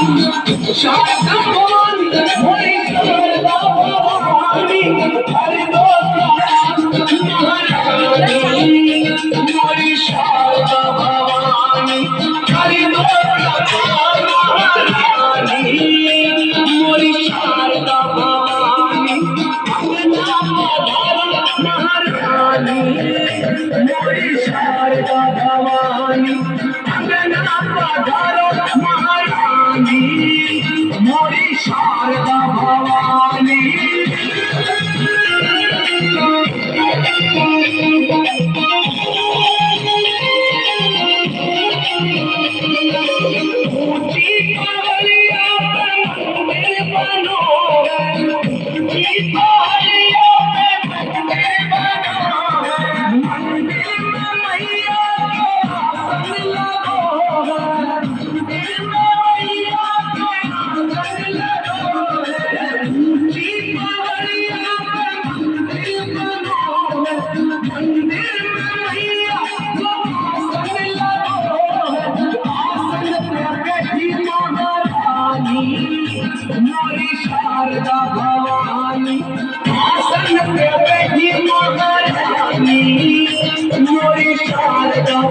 शारदा भवानी मोरी शारदा भवानी हरि महारानी मोरी शारदा भवानी हरि महारानी मोरी शारदा भवानी अंगना पधारो महारानी मोरी शारदा भवानी अंगना पधारो महारानी मोरी शारदा भवानी ऊंची पहाड़िया पे मंदिर बनो ऊंची पहाड़िया पे मंदिर बनो मंदिर में मैया के आसन लगो मंदिर में मैया के आसन लगो ऊंची पहाड़िया पे मंदिर बनो मंदिर में मैया के आसन लगो आसन पे बैठी महारानी मोरी शारदा भवानी आसन पे बैठी महारानी मोरी शारदा